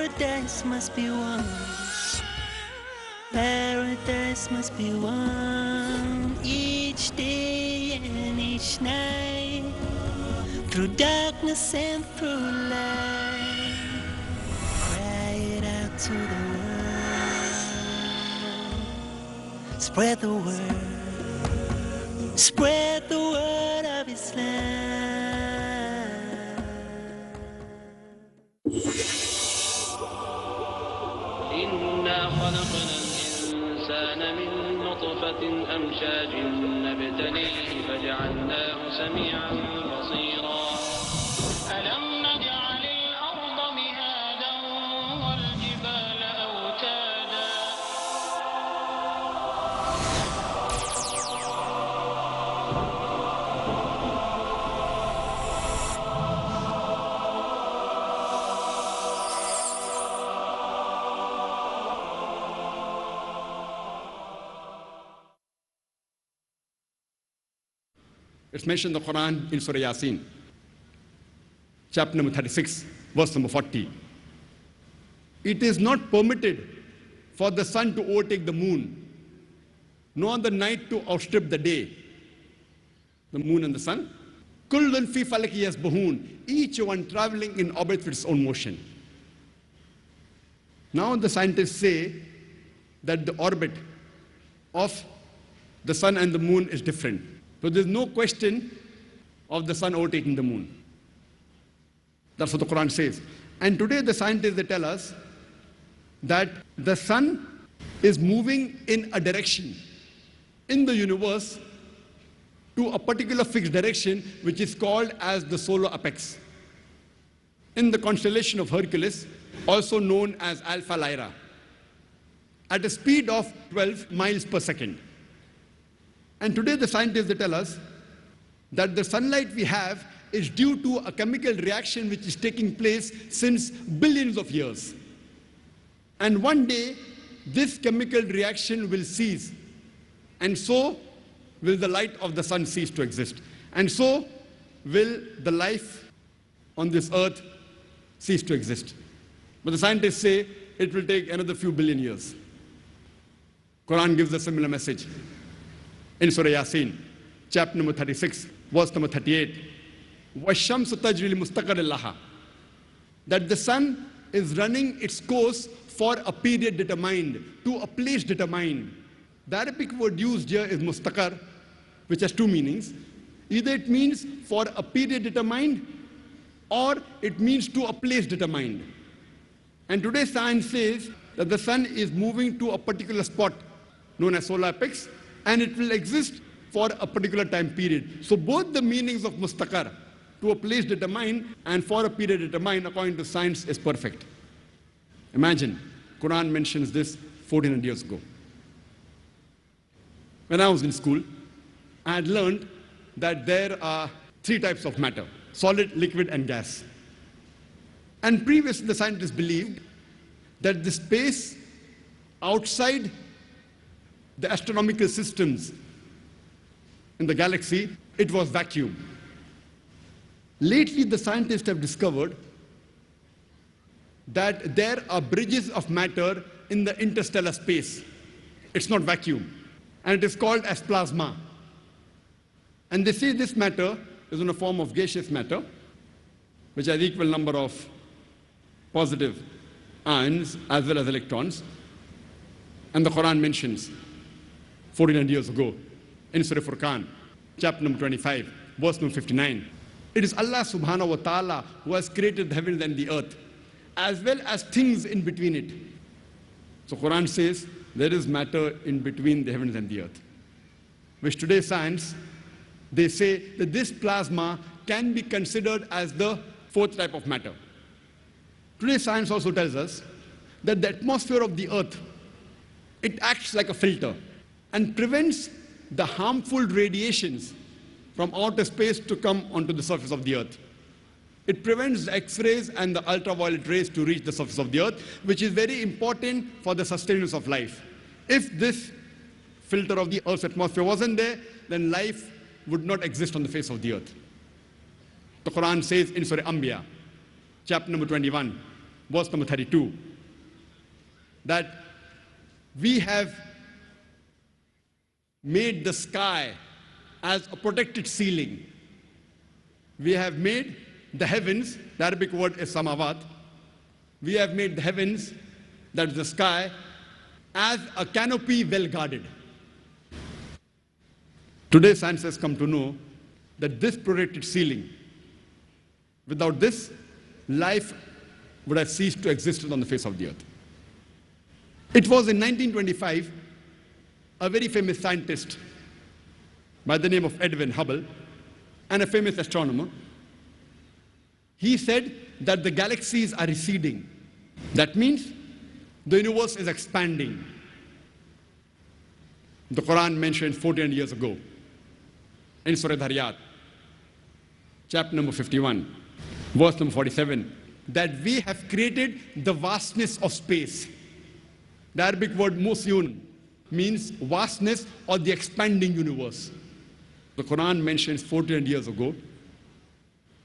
Paradise must be won. Paradise must be won each day and each night, through darkness and through light. Cry it out to the world. Spread the word. Spread the word of Islam. إنا خلقنا الإنسان من نطفة أمشاج نبتليه فجعلناه سميعا بصيرا ألم نجعل الأرض مهادا والجبال أوتادا It's mentioned in the Quran in Surah Yasin, chapter number 36, verse number 40. It is not permitted for the sun to overtake the moon, nor the night to outstrip the day. The moon and the sun. Kullun fi falaki Yasbahun, each one traveling in orbit with its own motion. Now the scientists say that the orbit of the sun and the moon is different. So there's no question of the sun overtaking the moon. That's what the Quran says. And today the scientists, they tell us that the sun is moving in a direction in the universe to a particular fixed direction, which is called as the solar apex. In the constellation of Hercules, also known as Alpha Lyra, at a speed of 12 miles per second. And today the scientists, they tell us that the sunlight we have is due to a chemical reaction which is taking place since billions of years. And one day, this chemical reaction will cease. And so will the light of the sun cease to exist. And so will the life on this earth cease to exist. But the scientists say it will take another few billion years. Quran gives a similar message. In Surah Yasin, chapter number 36, verse number 38, وَالشَّمْسُ تَجْرِي لِمُسْتَقَرٍ لَهَا, that the sun is running its course for a period determined, to a place determined. The Arabic word used here is mustaqar, which has two meanings. Either it means for a period determined, or it means to a place determined. And today science says that the sun is moving to a particular spot known as solar apex, and it will exist for a particular time period. So both the meanings of mustaqar, to a place determined and for a period determined, according to science, is perfect. Imagine, Quran mentions this 1400 years ago. When I was in school, I had learned that there are three types of matter: solid, liquid, and gas. And previously the scientists believed that the space outside the astronomical systems in the galaxy, it was vacuum. Lately, the scientists have discovered that there are bridges of matter in the interstellar space. It's not vacuum. And it is called as plasma. And they say this matter is in a form of gaseous matter, which has equal number of positive ions as well as electrons. And the Quran mentions 1400 years ago in Surah Furqan, chapter number 25, verse number 59. It is Allah subhanahu wa ta'ala who has created the heavens and the earth, as well as things in between it. So Quran says there is matter in between the heavens and the earth, which today science, they say that this plasma can be considered as the fourth type of matter. Today science also tells us that the atmosphere of the earth, it acts like a filter and prevents the harmful radiations from outer space to come onto the surface of the earth. It prevents the X-rays and the ultraviolet rays to reach the surface of the earth, which is very important for the sustenance of life. If this filter of the earth's atmosphere wasn't there, then life would not exist on the face of the earth. The Quran says in Surah Anbiya, chapter number 21, verse number 32, that we have made the sky as a protected ceiling. We have made the heavens, the Arabic word is samawat, we have made the heavens, that is the sky, as a canopy well guarded. Today science has come to know that this protected ceiling, without this, life would have ceased to exist on the face of the earth. It was in 1925, a very famous scientist by the name of Edwin Hubble, and a famous astronomer, he said that the galaxies are receding. That means the universe is expanding. The Quran mentioned 14 years ago in Surah Dhariyat, chapter number 51, verse number 47, that we have created the vastness of space. The Arabic word musyun means vastness or the expanding universe. The Quran mentions 14 years ago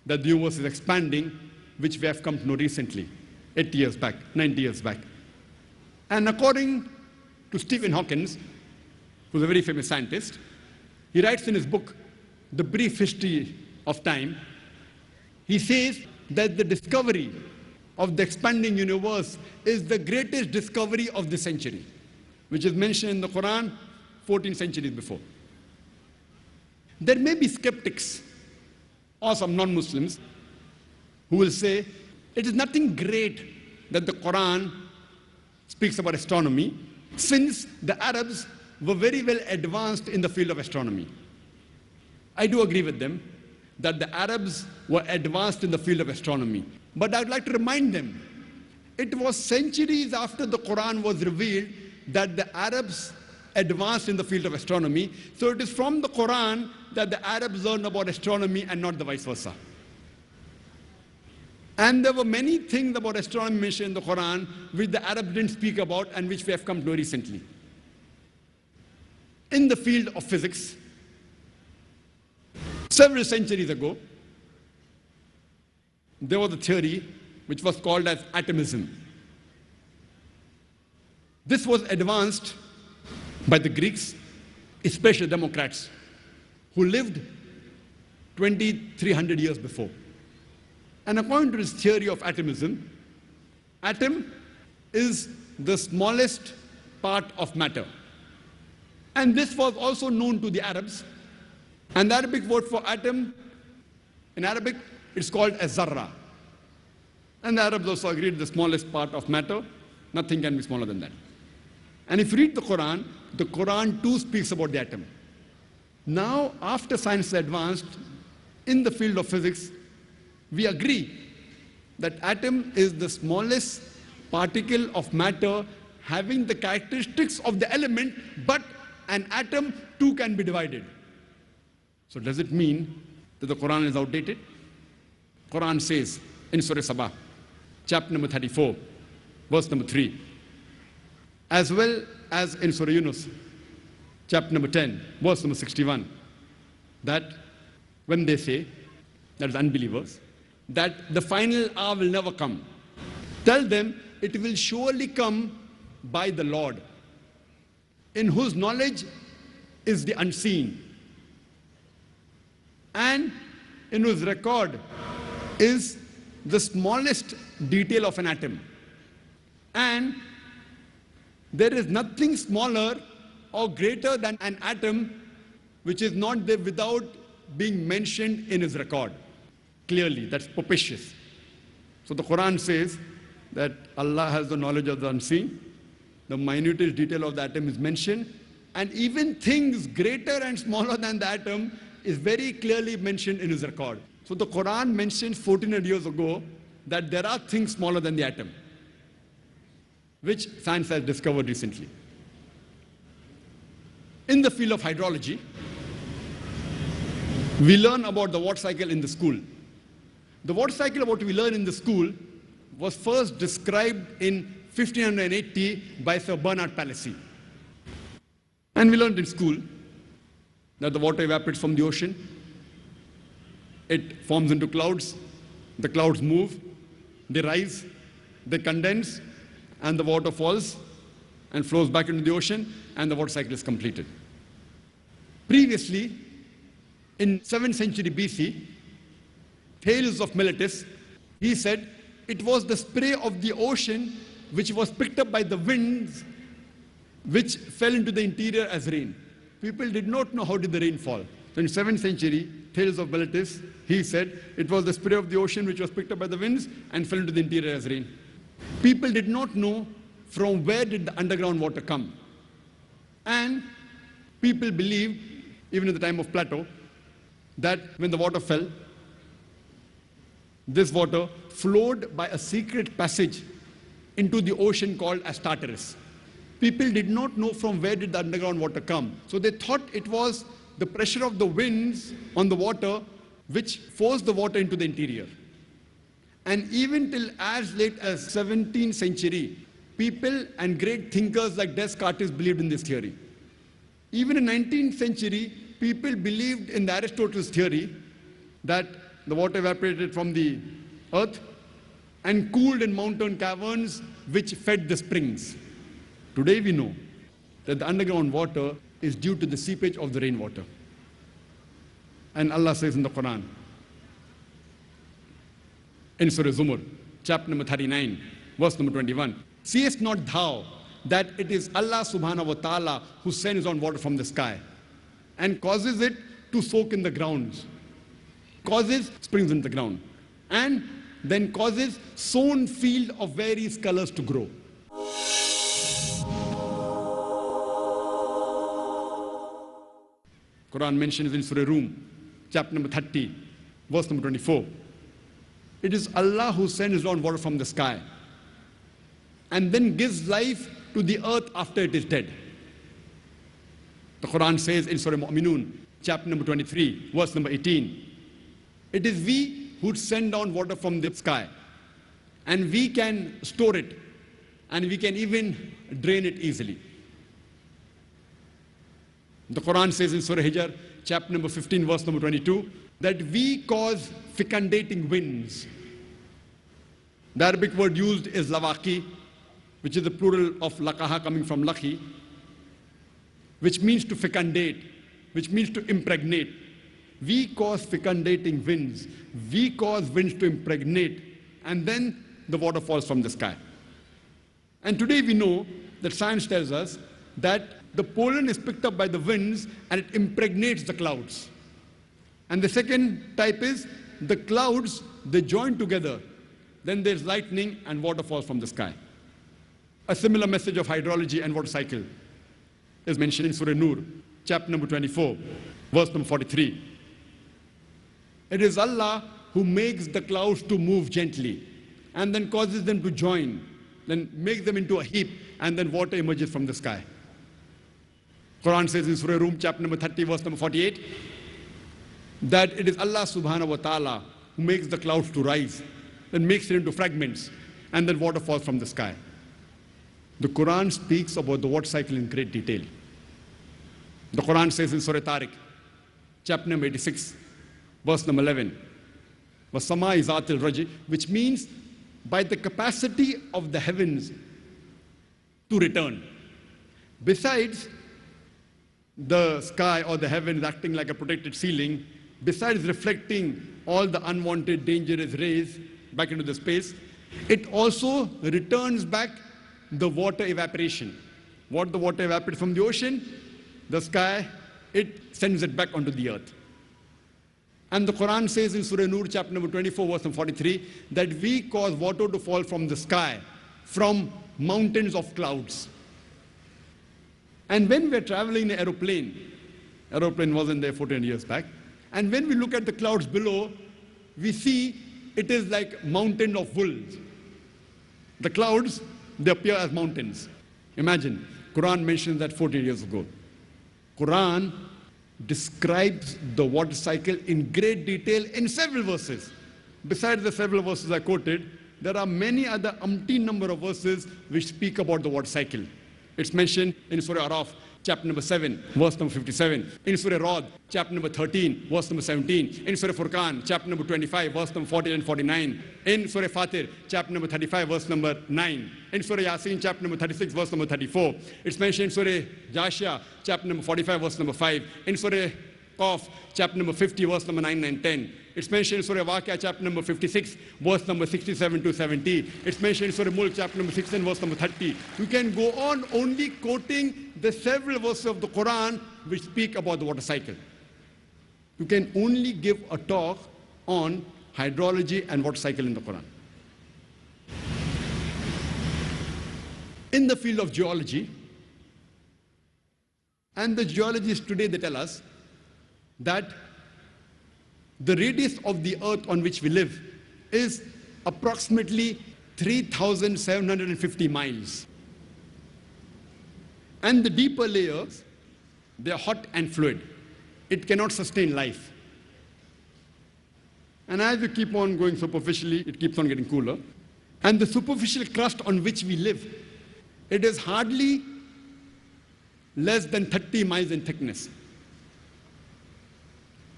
that the universe is expanding, which we have come to know recently, 80 years back, 90 years back. And according to Stephen Hawking, who's a very famous scientist, he writes in his book, The Brief History of Time, he says that the discovery of the expanding universe is the greatest discovery of the century, which is mentioned in the Quran 14 centuries before. There may be skeptics or some non-Muslims who will say it is nothing great that the Quran speaks about astronomy, since the Arabs were very well advanced in the field of astronomy. I do agree with them that the Arabs were advanced in the field of astronomy. But I would like to remind them, it was centuries after the Quran was revealed that the Arabs advanced in the field of astronomy. So it is from the Quran that the Arabs learned about astronomy and not the vice versa. And there were many things about astronomy mentioned in the Quran which the Arabs didn't speak about and which we have come to know recently. In the field of physics, several centuries ago, there was a theory which was called as atomism. This was advanced by the Greeks, especially Democrats, who lived 2,300 years before. And according to this theory of atomism, atom is the smallest part of matter. And this was also known to the Arabs. And the Arabic word for atom, in Arabic, it's called as zarra. And the Arabs also agreed the smallest part of matter, nothing can be smaller than that. And if you read the Quran too speaks about the atom. Now, after science advanced in the field of physics, we agree that atom is the smallest particle of matter having the characteristics of the element, but an atom too can be divided. So does it mean that the Quran is outdated? Quran says in Surah Sabah, chapter number 34, verse number 3, as well as in Surah Yunus, chapter number 10, verse number 61, that when they say, that is unbelievers, that the final hour will never come, tell them it will surely come by the Lord, in whose knowledge is the unseen, and in whose record is the smallest detail of an atom. And there is nothing smaller or greater than an atom which is not there without being mentioned in his record. Clearly, that's propitious. So the Quran says that Allah has the knowledge of the unseen, the minutest detail of the atom is mentioned, and even things greater and smaller than the atom is very clearly mentioned in his record. So the Quran mentions 1400 years ago that there are things smaller than the atom, which science has discovered recently. In the field of hydrology, we learn about the water cycle in the school. The water cycle, what we learn in the school, was first described in 1580 by Sir Bernard Palissy. And we learned in school that the water evaporates from the ocean, it forms into clouds, the clouds move, they rise, They condense and the water falls and flows back into the ocean and the water cycle is completed. Previously, in 7th century BC, Thales of Miletus, he said it was the spray of the ocean which was picked up by the winds which fell into the interior as rain. People did not know how did the rain fall. So in 7th century, Thales of Miletus, he said it was the spray of the ocean which was picked up by the winds and fell into the interior as rain. People did not know from where did the underground water come. And people believed, even in the time of Plato, that when the water fell, this water flowed by a secret passage into the ocean called as Tartarus. People did not know from where did the underground water come. So they thought it was the pressure of the winds on the water which forced the water into the interior. And even till as late as 17th century, people and great thinkers like Descartes believed in this theory. Even in 19th century, people believed in the Aristotle's theory that the water evaporated from the earth and cooled in mountain caverns which fed the springs. Today we know that the underground water is due to the seepage of the rainwater. And Allah says in the Quran, in Surah Zumar, chapter number 39, verse number 21, seest not thou that it is Allah subhanahu wa ta'ala who sends down water from the sky and causes it to soak in the grounds, causes springs in the ground, and then causes sown field of various colors to grow. Quran mentions in Surah Rum, chapter number 30, verse number 24. It is Allah who sends down water from the sky and then gives life to the earth after it is dead. The Quran says in Surah Mu'minun, chapter number 23, verse number 18. It is we who send down water from the sky, and we can store it, and we can even drain it easily. The Quran says in Surah Hijr, chapter number 15, verse number 22, that we cause fecundating winds. The Arabic word used is lawaki, which is the plural of lakaha coming from laki, which means to fecundate, which means to impregnate. We cause fecundating winds. We cause winds to impregnate, and then the water falls from the sky. And today we know that science tells us that the pollen is picked up by the winds and it impregnates the clouds. And the second type is the clouds, they join together. Then there's lightning and water falls from the sky. A similar message of hydrology and water cycle is mentioned in Surah Nur, chapter number 24, verse number 43. It is Allah who makes the clouds to move gently and then causes them to join, then makes them into a heap, and then water emerges from the sky. Quran says in Surah Rum, chapter number 30, verse number 48, that it is Allah subhanahu wa ta'ala who makes the clouds to rise, then makes it into fragments, and then water falls from the sky. The Quran speaks about the water cycle in great detail. The Quran says in Surah Tariq, chapter number 86, verse number 11, وَسَمَاءِ ذَاتِ الرَّجِ, which means by the capacity of the heavens to return. Besides the sky or the heavens acting like a protected ceiling, besides reflecting all the unwanted dangerous rays back into the space, it also returns back the water evaporation. What the water evaporates from the ocean, the sky, it sends it back onto the earth. And the Quran says in Surah Nur, chapter number 24, verse number 43, that we cause water to fall from the sky, from mountains of clouds. And when we're traveling in an aeroplane wasn't there 14 years back, and when we look at the clouds below, we see it is like mountain of wool. The clouds, they appear as mountains. Imagine, Quran mentions that 14 years ago. Quran describes the water cycle in great detail in several verses. Besides the several verses I quoted, there are many other umpteen number of verses which speak about the water cycle. It's mentioned in Surah Araf, chapter number 7, verse number 57. In Surah Rod, chapter number 13, verse number 17. In Surah Furqan, chapter number 25, verse number 40 and 49. In Surah Fatir, chapter number 35, verse number 9. In Surah Yasin, chapter number 36, verse number 34. It's mentioned in Surah Jashia, chapter number 45, verse number 5. In Surah Qaf, chapter number 50, verse number 9 and 10. It's mentioned in Surah Waqia, chapter number 56, verse number 67 to 70. It's mentioned in Surah Mulk, chapter number 16, verse number 30. You can go on only quoting the several verses of the Quran which speak about the water cycle. You can only give a talk on hydrology and water cycle in the Quran. In the field of geology, and the geologists today, they tell us that the radius of the earth on which we live is approximately 3,750 miles. And the deeper layers, they are hot and fluid. It cannot sustain life. And as you keep on going superficially, it keeps on getting cooler. And the superficial crust on which we live, it is hardly less than 30 miles in thickness.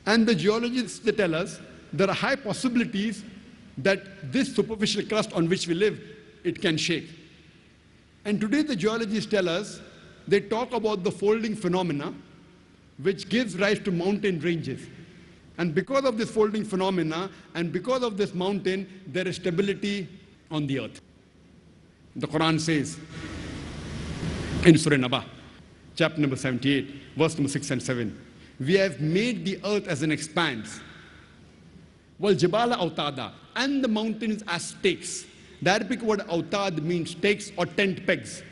And the geologists, they tell us there are high possibilities that this superficial crust on which we live, it can shake. And today the geologists tell us, they talk about the folding phenomena which gives rise to mountain ranges. And because of this folding phenomena and because of this mountain, there is stability on the earth. The Quran says in Surah Naba, chapter number 78, verse number 6 and 7, we have made the earth as an expanse. Wal jibala autada, and the mountains as stakes. The Arabic word autad means stakes or tent pegs.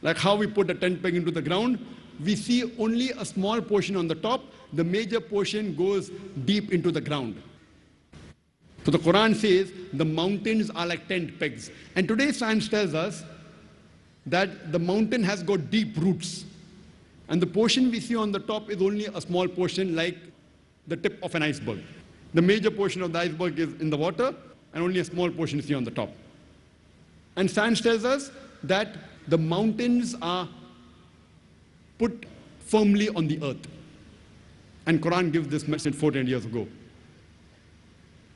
Like how we put a tent peg into the ground, we see only a small portion on the top, the major portion goes deep into the ground. So the Quran says the mountains are like tent pegs. And today science tells us that the mountain has got deep roots. And the portion we see on the top is only a small portion, like the tip of an iceberg. The major portion of the iceberg is in the water, and only a small portion is here on the top. And science tells us that the mountains are put firmly on the earth. And Quran gives this message 400 years ago.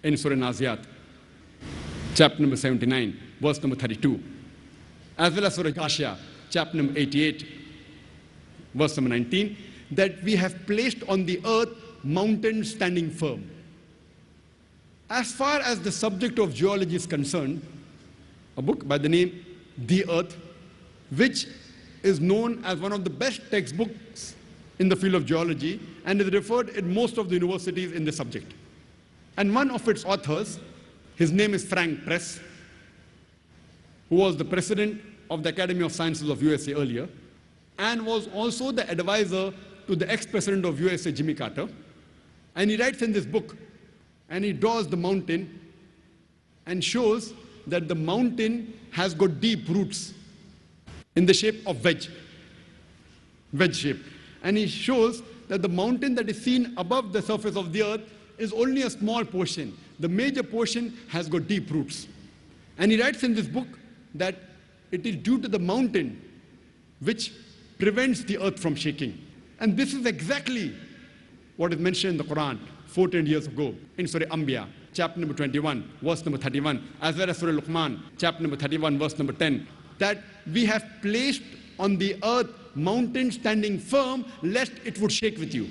In Surah Naziat, chapter number 79, verse number 32. As well as Surah Jashia, chapter number 88, verse number 19, that we have placed on the earth mountains standing firm. As far as the subject of geology is concerned, a book by the name The Earth, which is known as one of the best textbooks in the field of geology and is referred in most of the universities in the subject. And one of its authors, his name is Frank Press, who was the president of the Academy of Sciences of USA earlier, and was also the advisor to the ex-president of USA, Jimmy Carter. And he writes in this book, and he draws the mountain and shows that the mountain has got deep roots in the shape of wedge shape. And he shows that the mountain that is seen above the surface of the earth is only a small portion. The major portion has got deep roots. And he writes in this book that it is due to the mountain which prevents the earth from shaking. And this is exactly what is mentioned in the Quran 14 years ago in Surah Anbiya, chapter number 21, verse number 31, as well as Surah Luqman, chapter number 31, verse number 10, that we have placed on the earth mountains standing firm, lest it would shake with you.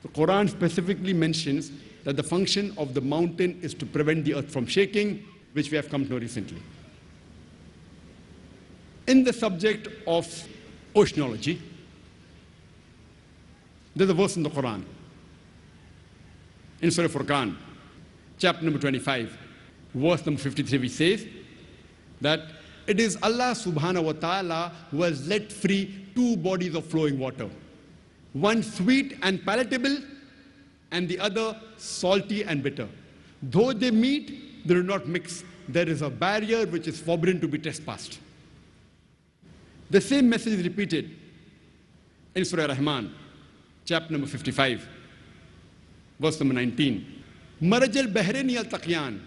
The Quran specifically mentions that the function of the mountain is to prevent the earth from shaking, which we have come to know recently. In the subject of oceanology, there's a verse in the Quran, in Surah Furqan, chapter number 25, verse number 53, which says that it is Allah subhanahu wa ta'ala who has let free two bodies of flowing water, one sweet and palatable, and the other salty and bitter. Though they meet, they do not mix. There is a barrier which is forbidden to be trespassed. The same message is repeated in Surah Rahman, chapter number 55, verse number 19. Marajal Bahrain yaltaqiyan,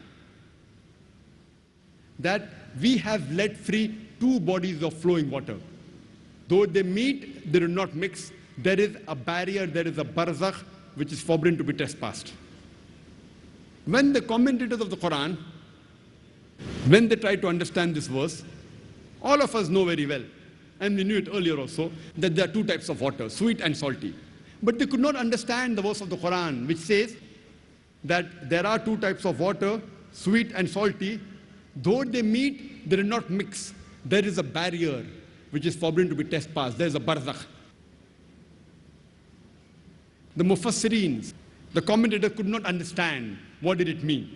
that we have let free two bodies of flowing water. Though they meet, they do not mix. There is a barrier, there is a barzakh, which is forbidden to be trespassed. When the commentators of the Quran, when they try to understand this verse, all of us know very well, and we knew it earlier also, that there are two types of water, sweet and salty. But they could not understand the verse of the Quran, which says that there are two types of water, sweet and salty. Though they meet, they do not mix. There is a barrier which is forbidden to be trespassed. There is a barzakh. The mufassireens, the commentators could not understand what did it mean.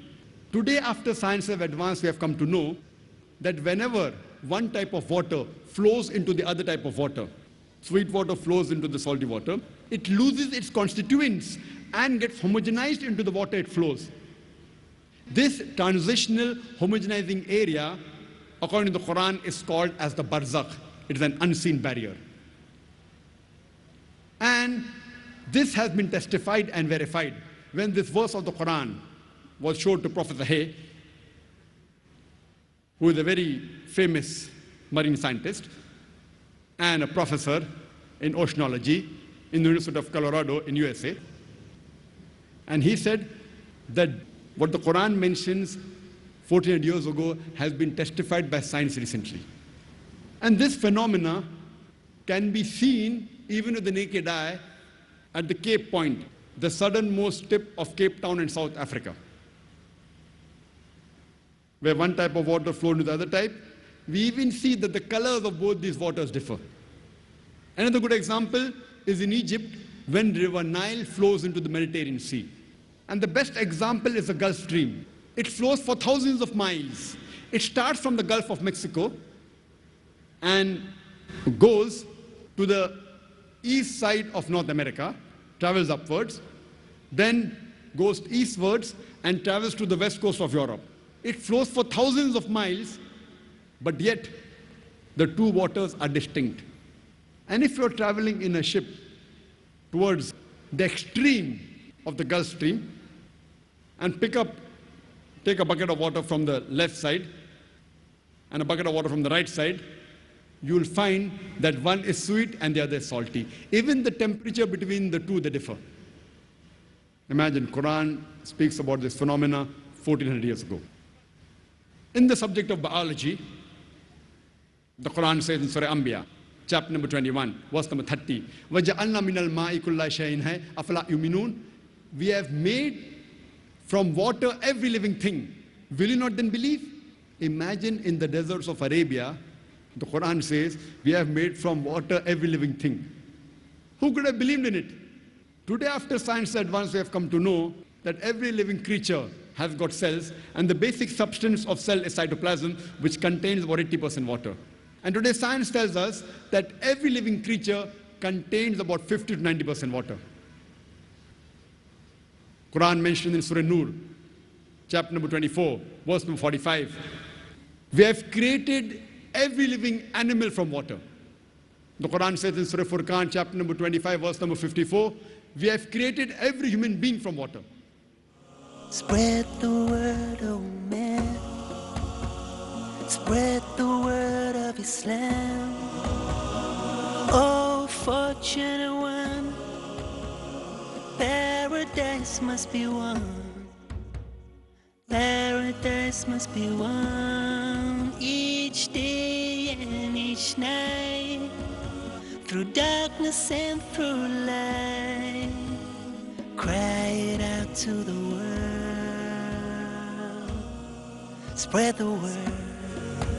Today, after science have advanced, we have come to know that whenever one type of water flows into the other type of water, sweet water flows into the salty water, it loses its constituents and gets homogenized into the water it flows. This transitional homogenizing area, according to the Quran, is called as the barzakh. It is an unseen barrier. And this has been testified and verified. When this verse of the Quran was showed to Professor Hay, who is a very famous marine scientist and a professor in oceanology in the University of Colorado in USA, and he said that what the Quran mentions 1400 years ago has been testified by science recently. And this phenomena can be seen even with the naked eye at the Cape Point, the southernmost tip of Cape Town in South Africa, where one type of water flows into the other type. We even see that the colors of both these waters differ. Another good example is in Egypt, when River Nile flows into the Mediterranean Sea. And the best example is the Gulf Stream. It flows for thousands of miles. It starts from the Gulf of Mexico and goes to the east side of North America, travels upwards, then goes eastwards and travels to the west coast of Europe. It flows for thousands of miles, but yet the two waters are distinct. And if you're traveling in a ship towards the extreme of the Gulf Stream and take a bucket of water from the left side and a bucket of water from the right side, you will find that one is sweet and the other is salty. Even the temperature between the two, they differ. Imagine, Quran speaks about this phenomena 1400 years ago. In the subject of biology, the Quran says in Surah Anbiya, chapter number 21, verse number 30, وَجَعَلْنَا مِنَ الْمَاءِ كُلَّ شَيْءٍ هَيْ أَفَلَا يُؤْمِنُونَ. We have made from water every living thing. Will you not then believe? Imagine in the deserts of Arabia, the Quran says, we have made from water every living thing. Who could have believed in it? Today, after science advance, we have come to know that every living creature has got cells, and the basic substance of cell is cytoplasm, which contains about 80% water. And today, science tells us that every living creature contains about 50 to 90% water. Quran mentioned in Surah Nur, chapter number 24, verse number 45, we have created every living animal from water. The Quran says in Surah Furqan, chapter number 25, verse number 54, we have created every human being from water. Spread the word, oh man. Spread the word of Islam. Oh, fortunate one, paradise must be won. Paradise must be won each day and each night, through darkness and through light. Cry it out to the world. Spread the word.